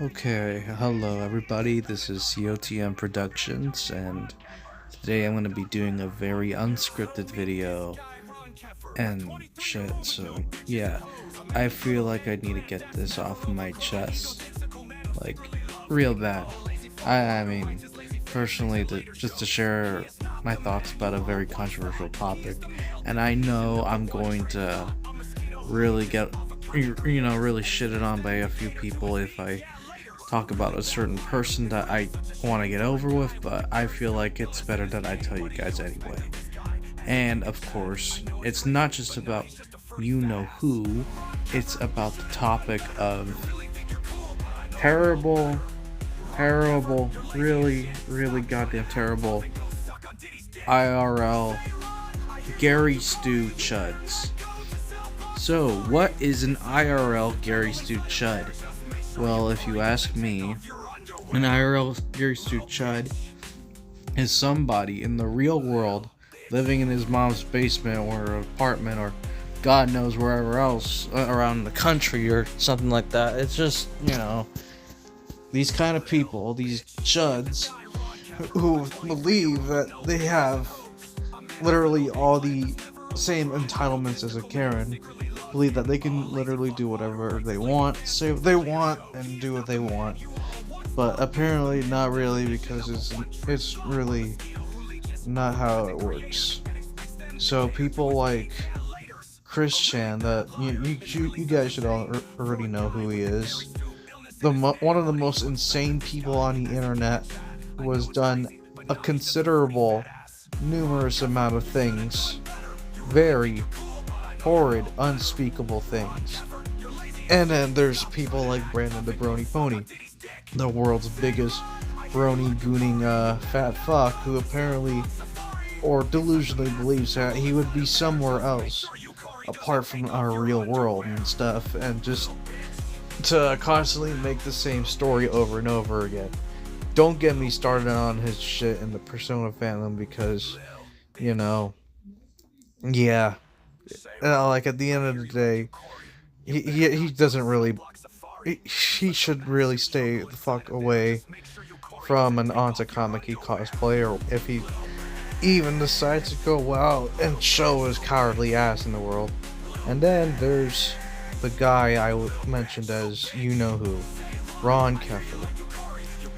Okay, hello everybody, this is COTM Productions, and today I'm going to be doing a very unscripted video and shit, so yeah, I feel like I need to get this off of my chest, like, real bad. I mean, personally, just to share my thoughts about a very controversial topic, and I know I'm going to really get, really shitted on by a few people if I talk about a certain person that I want to get over with, but I feel like it's better that I tell you guys anyway. And of course, it's not just about you know who, it's about the topic of terrible, really goddamn terrible IRL Gary Stu Chuds. So, what is an IRL Gary Stu Chud? Well, if you ask me, an IRL Gary Stu Chud is somebody in the real world living in his mom's basement or apartment or God knows wherever else around the country or something like that. It's just, these kind of people, these chuds, who believe that they have literally all the same entitlements as a Karen, believe that they can literally do whatever they want, say what they want, and do what they want. But apparently not really, because it's really not how it works. So people like Chris Chan, that you guys should all already know who he is. One of the most insane people on the internet, who has done a considerable, numerous amount of things, very horrid, unspeakable things. And then there's people like Brandon the Brony Pony, the world's biggest brony gooning fat fuck, who apparently or delusionally believes that he would be somewhere else apart from our real world and stuff, and just to constantly make the same story over and over again. Don't get me started on his shit in the Persona fandom, because like at the end of the day, he doesn't really. He should really stay the fuck away from an Ontakamaki cosplay, or if he even decides to go out and show his cowardly ass in the world. And then there's the guy I mentioned as you know who, Ron Keffer.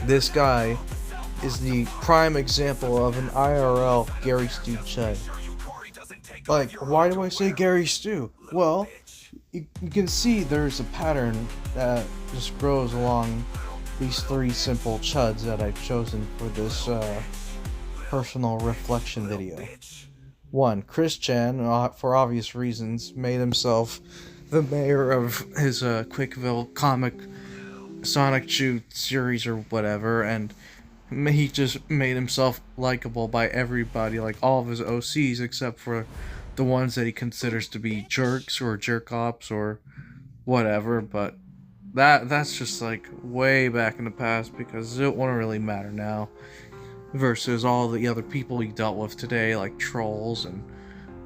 This guy is the prime example of an IRL Gary Stu Chud. Like, why do I say Gary Stu? Well, you can see there's a pattern that just grows along these three simple chuds that I've chosen for this personal reflection video. 1. Chris Chan, for obvious reasons, made himself the mayor of his Quickville comic Sonic Shoot series or whatever, and he just made himself likable by everybody, like all of his OCs, except for the ones that he considers to be jerks or jerk-ops or whatever. But that's just like way back in the past, because it won't really matter now, versus all the other people he dealt with today, like trolls and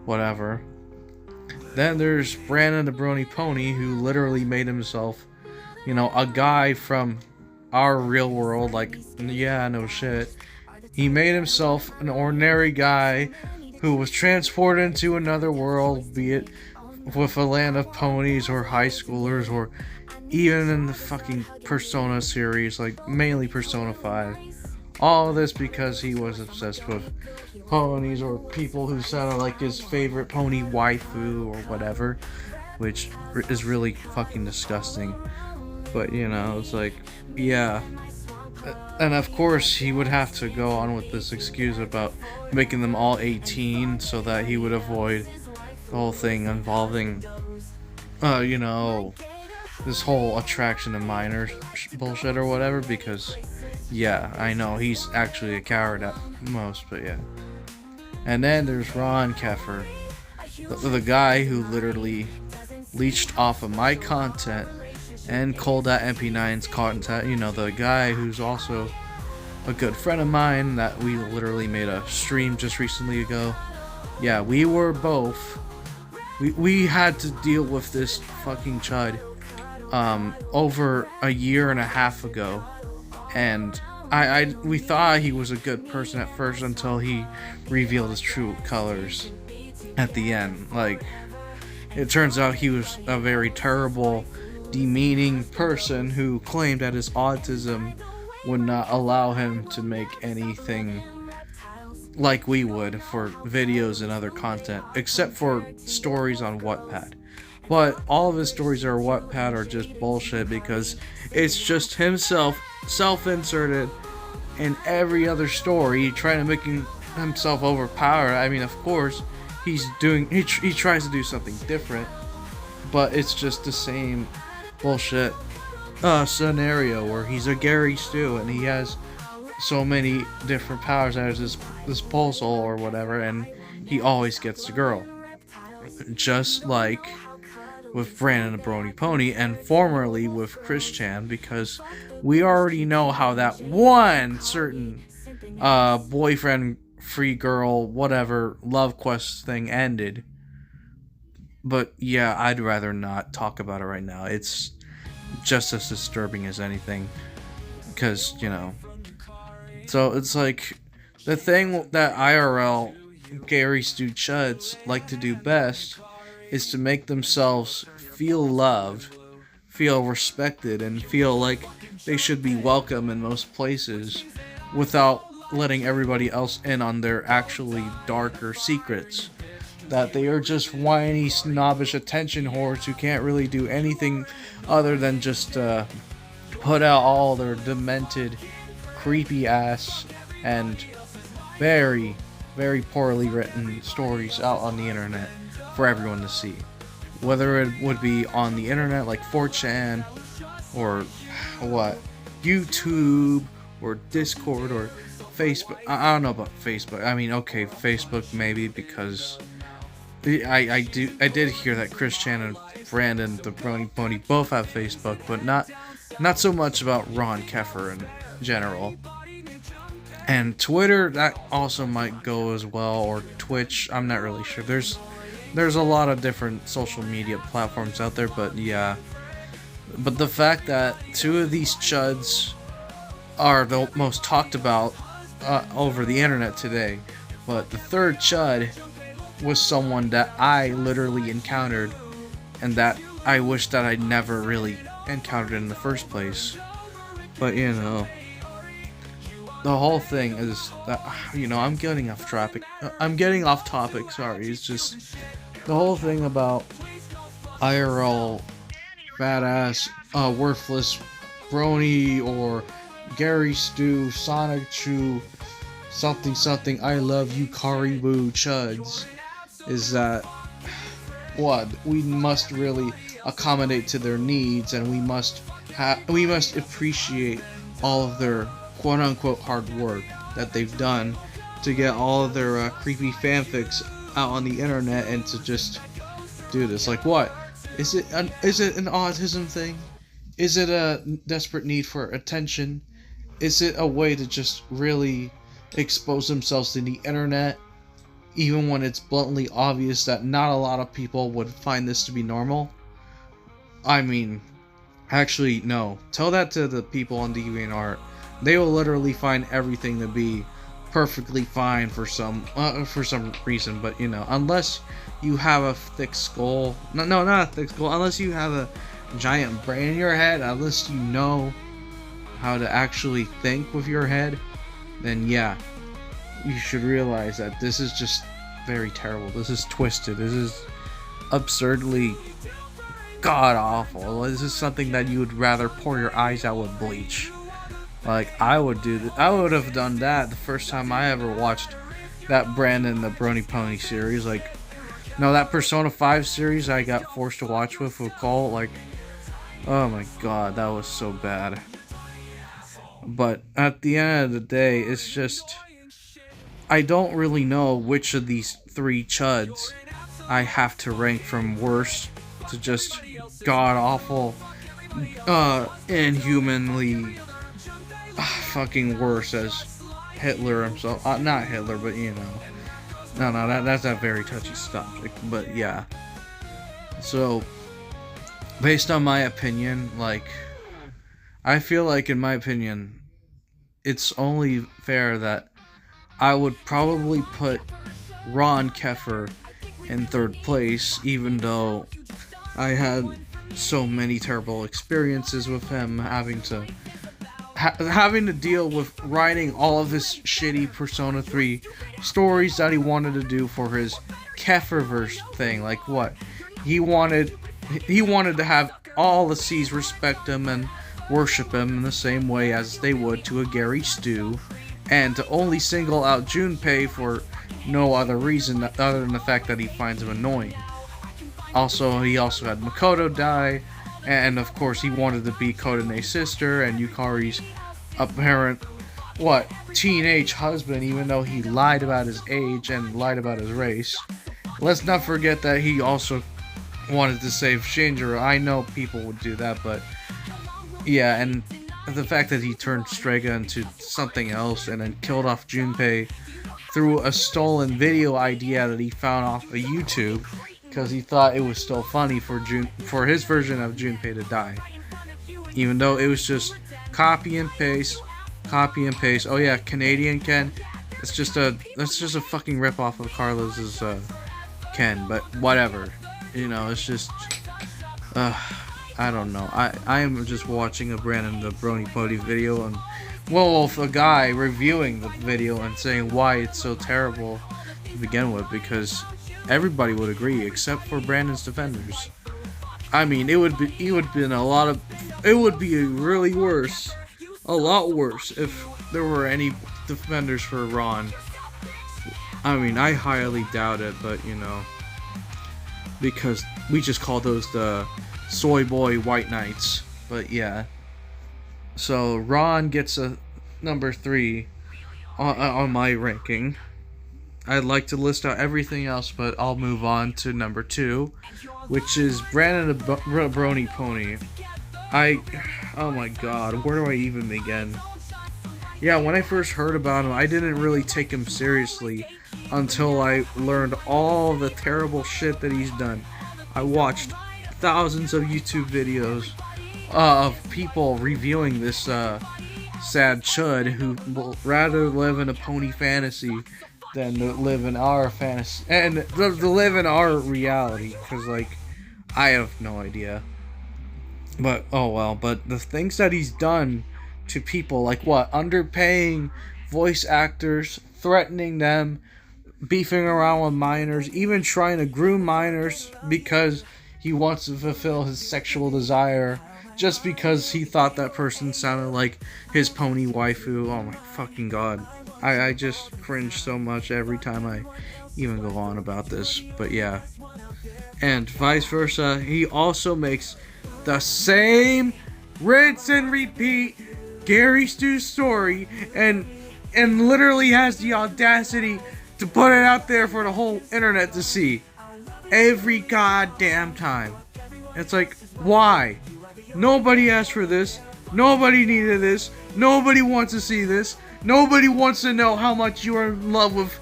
whatever. Then there's Brandon the Brony Pony, who literally made himself, a guy from our real world. Like, yeah, no shit. He made himself an ordinary guy who was transported into another world, be it with a land of ponies or high schoolers, or even in the fucking Persona series, like mainly Persona 5. All of this because he was obsessed with ponies, or people who sounded like his favorite pony waifu or whatever, which is really fucking disgusting. But it's like, yeah. And of course he would have to go on with this excuse about making them all 18 so that he would avoid the whole thing involving this whole attraction to minors bullshit or whatever, because yeah, I know he's actually a coward at most, but yeah. And then there's Ron Keffer, the guy who literally leached off of my content and called that MP9's content. The guy who's also a good friend of mine that we literally made a stream just recently ago. Yeah, we were both. We had to deal with this fucking chud over a year and a half ago, and we thought he was a good person at first until he revealed his true colors at the end. Like, it turns out he was a very terrible, demeaning person who claimed that his autism would not allow him to make anything like we would for videos and other content, except for stories on Wattpad. But all of his stories on Wattpad are just bullshit because it's just himself, self-inserted in every other story, trying to make himself overpowered. I mean, of course, he tries to do something different, but it's just the same bullshit scenario where he's a Gary Stu and he has so many different powers at his disposal or whatever, and he always gets the girl. Just like with Brandon the Brony Pony, and formerly with Chris Chan, because we already know how that one certain boyfriend, free girl, whatever, love quest thing ended. But yeah, I'd rather not talk about it right now. It's just as disturbing as anything, because, you know. So it's like, the thing that IRL Gary Stu Chuds like to do best is to make themselves feel loved, feel respected, and feel like they should be welcome in most places without letting everybody else in on their actually darker secrets. That they are just whiny, snobbish attention whores who can't really do anything other than just put out all their demented, creepy ass and very, very poorly written stories out on the internet for everyone to see. Whether it would be on the internet like 4chan or what, YouTube or Discord or Facebook. I don't know about Facebook. I mean, okay, Facebook maybe, because I did hear that Chris Chan and Brandon the Brony Pony both have Facebook, but not so much about Ron Keffer in general. And Twitter, that also might go as well, or Twitch. I'm not really sure. There's a lot of different social media platforms out there, but yeah. But the fact that two of these chuds are the most talked about over the internet today, but the third chud was someone that I literally encountered, and that I wish that I never really encountered in the first place. But you know, the whole thing is that, you know, I'm getting off topic. Sorry, it's just the whole thing about IRL badass, worthless Brony or Gary Stu, Sonic Chu, something. I love you, Caribou Chuds. Is that what we must really accommodate to their needs, and we must appreciate all of their quote unquote hard work that they've done to get all of their creepy fanfics out on the internet, and to just do this. Like, what is it an autism thing? Is it a desperate need for attention? Is it a way to just really expose themselves to the internet, even when it's bluntly obvious that not a lot of people would find this to be normal? I mean, actually, no. Tell that to the people on DeviantArt. They will literally find everything to be perfectly fine for some reason. But you know, unless you have a thick skull, no, not a thick skull. Unless you have a giant brain in your head, unless you know how to actually think with your head, then yeah, you should realize that this is just very terrible. This is twisted. This is absurdly god awful. This is something that you would rather pour your eyes out with bleach. Like, I would have done that the first time I ever watched that Brandon the Brony Pony series. Like, no, that Persona 5 series I got forced to watch with Cole. Like, oh my god, that was so bad. But at the end of the day, it's just, I don't really know which of these three chuds I have to rank from worst to just god awful, inhumanly fucking worse as Hitler himself. Not Hitler, but you know. No, that's a very touchy subject. But yeah. So, based on my opinion, like, I feel like, in my opinion, it's only fair that I would probably put Ron Keffer in third place, even though I had so many terrible experiences with him, having to deal with writing all of his shitty Persona 3 stories that he wanted to do for his Kefferverse thing. Like, what? He wanted to have all the C's respect him and worship him in the same way as they would to a Gary Stu, and to only single out Junpei for no other reason other than the fact that he finds him annoying. He also had Makoto die, and of course he wanted to be Kodane's sister and Yukari's apparent, teenage husband, even though he lied about his age and lied about his race. Let's not forget that he also wanted to save Shinjiro. I know people would do that, but yeah, and the fact that he turned Strega into something else and then killed off Junpei through a stolen video idea that he found off of YouTube because he thought it was still funny for his version of Junpei to die, even though it was just copy and paste. Oh yeah, Canadian Ken. That's just a fucking ripoff of Carlos's Ken, but whatever. It's just I don't know. I am just watching the Brony Pony video, and a guy reviewing the video and saying why it's so terrible to begin with, because everybody would agree except for Brandon's defenders. I mean, it would be really worse, a lot worse, if there were any defenders for Ron. I mean, I highly doubt it, but because we just call those the soy boy white knights. But yeah, so Ron gets a number 3 on my ranking. I'd like to list out everything else, but I'll move on to number 2, which is Brandon Brony Pony. Oh my god, where do I even begin? Yeah, when I first heard about him, I didn't really take him seriously until I learned all the terrible shit that he's done. I watched thousands of YouTube videos of people reviewing this sad chud who will rather live in a pony fantasy than to live in our fantasy and to live in our reality, because I have no idea. But oh well. But the things that he's done to people, underpaying voice actors, threatening them, beefing around with minors, even trying to groom minors because he wants to fulfill his sexual desire just because he thought that person sounded like his pony waifu. Oh my fucking god. I just cringe so much every time I even go on about this. But yeah. And vice versa, he also makes the same rinse and repeat Gary Stu story and literally has the audacity to put it out there for the whole internet to see every goddamn time. It's like, why? Nobody asked for this. Nobody needed this. Nobody wants to see this. Nobody wants to know how much you are in love with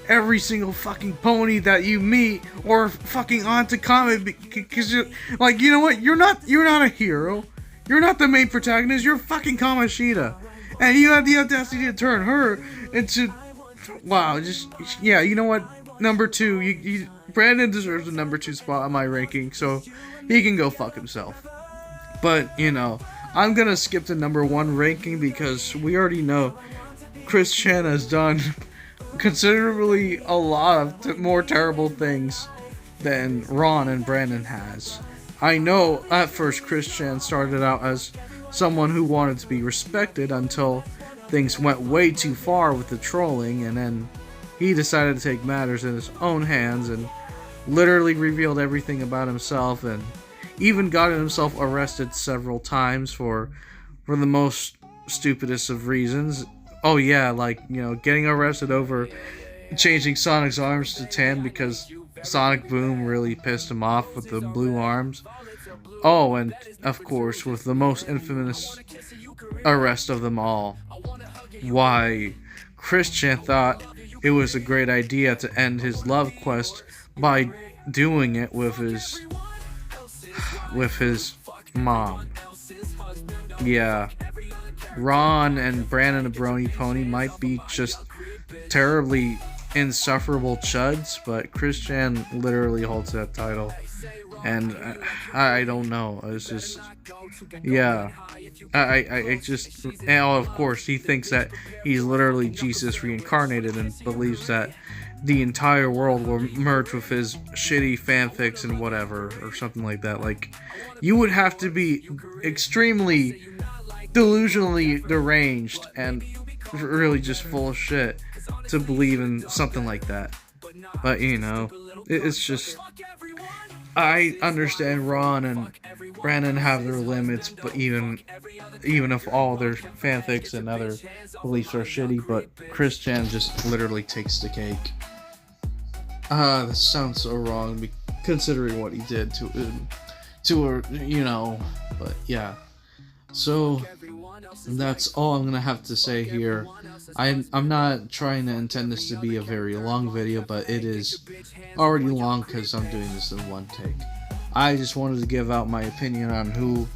every single fucking pony that you meet or fucking onto comic, because you know what? You're not a hero. You're not the main protagonist. You're fucking Kamoshida, and you have the audacity to turn her into yeah. You know what? Number 2. Brandon deserves a number 2 spot on my ranking, so he can go fuck himself. But I'm gonna skip the number 1 ranking because we already know Chris Chan has done considerably a lot of more terrible things than Ron and Brandon has. I know at first Chris Chan started out as someone who wanted to be respected until things went way too far with the trolling, and then he decided to take matters in his own hands and literally revealed everything about himself, and even got himself arrested several times for the most stupidest of reasons. Oh yeah, getting arrested over changing Sonic's arms to tan because Sonic Boom really pissed him off with the blue arms. Oh, and of course, with the most infamous arrest of them all. Why, Christian thought it was a great idea to end his love quest by doing it with his with his mom. Yeah, Ron and Brandon of Brony Pony might be just terribly insufferable chuds, but Christian literally holds that title. And I don't know. It's just, yeah. I just, and of course, he thinks that he's literally Jesus reincarnated and believes that the entire world will merge with his shitty fanfics and whatever, or something like that. Like, you would have to be extremely delusionally deranged and really just full of shit to believe in something like that. But, you know, it's just, I understand Ron and Brandon have their limits, but even if all their fanfics and other beliefs are shitty, but Christian just literally takes the cake. This sounds so wrong, considering what he did to her, you know. But yeah, so that's all I'm gonna have to say here. I'm not trying to intend this to be a very long video, but it is already long because I'm doing this in one take. I just wanted to give out my opinion on who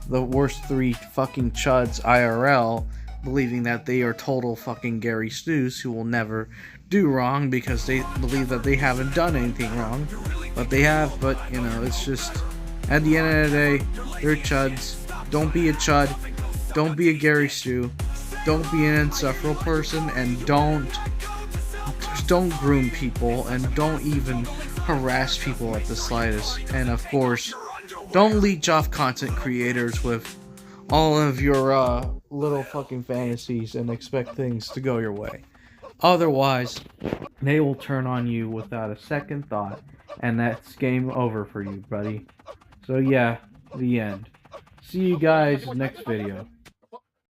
the worst 3 fucking chuds IRL, believing that they are total fucking Gary Stus who will never do wrong because they believe that they haven't done anything wrong, but they have. But you know, it's just, at the end of the day, they're chuds. Don't be a chud. Don't be a Gary Stu. Don't be an insufferable person, and don't groom people, and don't even harass people at the slightest. And of course, don't leech off content creators with all of your little fucking fantasies and expect things to go your way. Otherwise, they will turn on you without a second thought, and that's game over for you, buddy. So yeah, the end. See you guys next video.